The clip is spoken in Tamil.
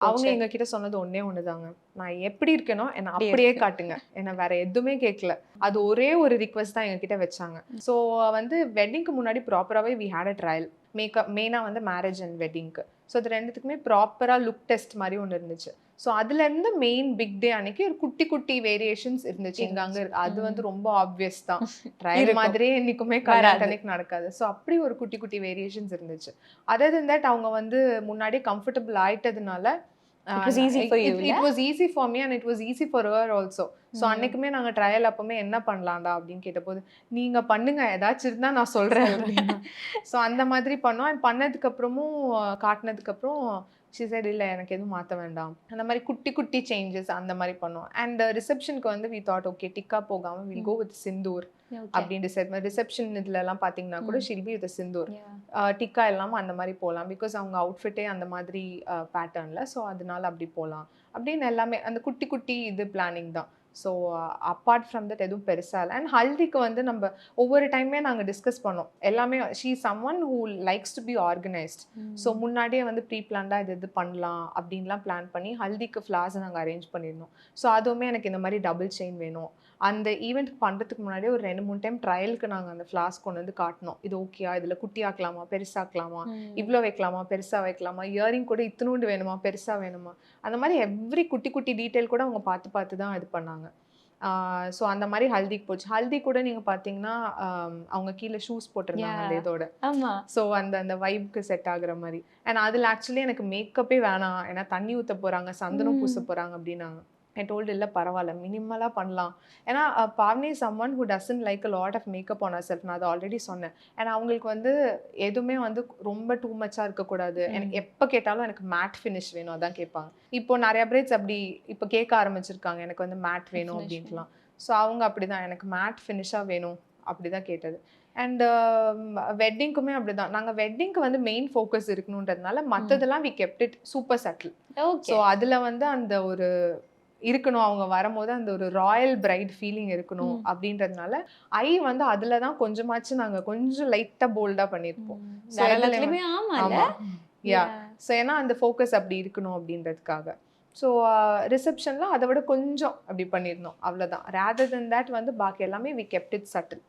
அவங்க போச்சு. எங்க கிட்ட சொன்னது ஒண்ணே ஒண்ணுதாங்க. நான் எப்படி இருக்கேனோ என்ன அப்படி அப்படியே இருக்கு. காட்டுங்க. என்ன வேற எதுவுமே கேட்கல. அது ஒரே ஒரு ரிக்வெஸ்ட் தான் எங்க கிட்ட வச்சாங்க. ஸோ வந்து வெட்டிங்க்கு முன்னாடி ப்ராப்பராவே வி ஹேட் அ ட்ரையல். மெயினா வந்து மேரேஜ் அண்ட் வெட்டிங்க்கு. ஸோ இது 2த்துக்குமே ப்ராப்பரா லுக் டெஸ்ட் மாரி ஒண்ணு இருந்துச்சு. ஸோ அதுலருந்து மெயின் பிக் டே அன்னைக்கு ஒரு குட்டி குட்டி வேரியேஷன்ஸ் இருந்துச்சு. இங்க அங்க இருந்துச்சு. அது வந்து ம். ரொம்ப ஆப்வியஸ் தான். ட்ரையல் இருக்கும். மாதிரியே என்னைக்குமே கல்யாணத்து வராது. அன்னைக்கு நடக்காது. ஸோ அப்படி ஒரு குட்டி குட்டி வேரியேஷன்ஸ் இருந்துச்சு. அதர் தென் தட் அவங்க வந்து முன்னாடியே கம்ஃபர்டபிள் ஆயிட்டதுனால, uh it was easy for you it இல்ல? It was easy for me and it was easy for her also. So hmm. அன்னைக்குமே நாங்க ட்ரையல் அப்பவுமே என்ன பண்ணலாம்டா அப்படின்னு கேட்டபோது, "நீங்க பண்ணுங்க. ஏதாச்சும் இருந்தா நான் சொல்றேன்" சொல்றேன். அப்படின்னா. ஸோ அந்த மாதிரி பண்ணோம். அண்ட் பண்ணதுக்கு அப்புறமும் காட்டுனதுக்கு அப்புறம் ஷி செட் இல்ல எனக்கு எதுவும் மாத்த வேண்டாம். அந்த மாரி குட்டி குட்டி சேஞ்சஸ் அந்த மாரி பண்ணோம். அண்ட் ரிசப்ஷனுக்கு வந்து வி தாட் ஓகே டிக்கா போகாம வில் ம். Go with sindoor okay. அப்படின்னு டிசைட் ரிசப்ஷன் இதுலலாம் பார்த்தீங்கன்னா கூட ம். She'll be with sindoor. Yeah! Tikka இல்லாம அந்த மாரி போலாம். பிகாஸ் அவங்க அவுட்ஃபிட்டே அந்த மாதிரி பேட்டர்ன்ல. ஸோ அதனால அப்படி போலாம். அப்படின்னு எல்லாமே அந்த குட்டி குட்டி இது பிளானிங் தான். ஸோ அப்பார்ட் ஃப்ரம் தட் எதுவும் பெருசா இல்ல. அண்ட் ஹல்திக்கு வந்து நம்ப ஒவ்வொரு டைமே நாங்க டிஸ்கஸ் பண்ணோம். எல்லாமே she is someone who likes to be organised. So ம். முன்னாடியே வந்து ப்ரீ பிளான்டா இது இது பண்ணலாம் அப்படின்லாம் பிளான் பண்ணி ஹல்திக்கு ஃப்ளார்ஸ் நாங்க அரேஞ்ச் பண்ணியிருந்தோம். ஸோ அதுவுமே எனக்கு இந்த மாரி டபுள் செயின் வேணும். அந்த ஈவென்ட் பண்றதுக்கு முன்னாடியே ஒரு 2, 3 டைம் ட்ரையலுக்கு நாங்க அந்த ஃப்ளார்ஸ் கொண்டு வந்து காட்டுனோம். இது ஓகேயா? இதுல குட்டியாக்கலாமா? பெருசாக்கலாமா? ம். இவ்ளோ வைக்கலாமா? பெருசா வைக்கலாமா? இயரிங் கூட இத்துணூண்டு வேணுமா? பெருசா வேணுமா? அந்த மாரி எவ்ரி குட்டி குட்டி டீட்டெயில் கூட அவங்க பார்த்து பார்த்து தான் இது பண்ணாங்க. ஸோ அந்த மாரி ஹல்திக்கு போச்சு. ஹல்தி கூட நீங்க பார்த்தீங்கன்னா, அவங்க கீழ ஷூஸ் போட்டிருந்தாங்க அந்த யாஹ்! இதோட. ஆமா. ஸோ அந்த அந்த வைப்க்கு செட் ஆகுற மாரி. அண்ட் அதில ஆக்சுவலி எனக்கு மேக்கப்பே வேணாம். ஏன்னா தண்ணி ஊத்த போறாங்க, சந்தனம் பூச ம். போறாங்க அப்டின்னாங்க. ஐ டோல்ட் இல்ல பரவால்ல. மினிமலா பண்ணலாம். ஏன்னா Pavani is someone who doesn't like a lot of makeup on herself. நான் அத ஆல்ரெடி சொன்னேன். அண்ட் அவங்களுக்கு வந்து எதுவுமே வந்து ரொம்ப டூ மச்சா இருக்கக்கூடாது. எனக்கு ம். எப்ப கேட்டாலும் எனக்கு மேட் ஃபினிஷ் வேணும் அதான் கேட்பாங்க. இப்போ நெறைய பிரைட்ஸ் அப்டி இப்ப கேட்க ஆரம்பிச்சிருக்காங்க. எனக்கு வந்து மேட் வேணும் டெஃபினிஷன். அப்டின்ட்டுலாம். ஸோ அவங்க அப்படிதான். எனக்கு மேட் ஃபினிஷா வேணும். அப்படிதான் கேட்டது. அண்ட் வெட்டிங்க்குமே அப்படிதான். நாங்க வெட்டிங்க்கு வந்து மெயின் ஃபோக்கஸ் இருக்கணுன்றதுனால, ம். மத்ததெல்லாம் we kept it super subtle. So okay. அதுல வந்து அந்த ஒரு இருக்கணும். அவங்க வரம்போது அந்த ஒரு ராயல் பிரைட் ஃபீலிங் இருக்கணும் ம். அப்படின்றதுனால, வந்து அதுல தான் கொஞ்சமாச்சும் நாங்க கொஞ்சம் லைட்டா போல்டா பண்ணியிருப்போம். ம். ஸோ வேற எதுல எல்லாத்துலயுமே ஆமால்ல? ஆமா. யாஹ்! யாஹ்! ஸோ ஏன்னா அந்த ஃபோக்கஸ் அப்படி இருக்கணும் அப்படின்றதுக்காக. ஸோ ரிசப்ஷன்ல அத விட கொஞ்சம் அப்படி பண்ணியிருந்தோம். அவ்வளோதான். ராதர் தென் தட் வந்து பாக்கி எல்லாமே வி கெப்ட் இட் சட்டில்.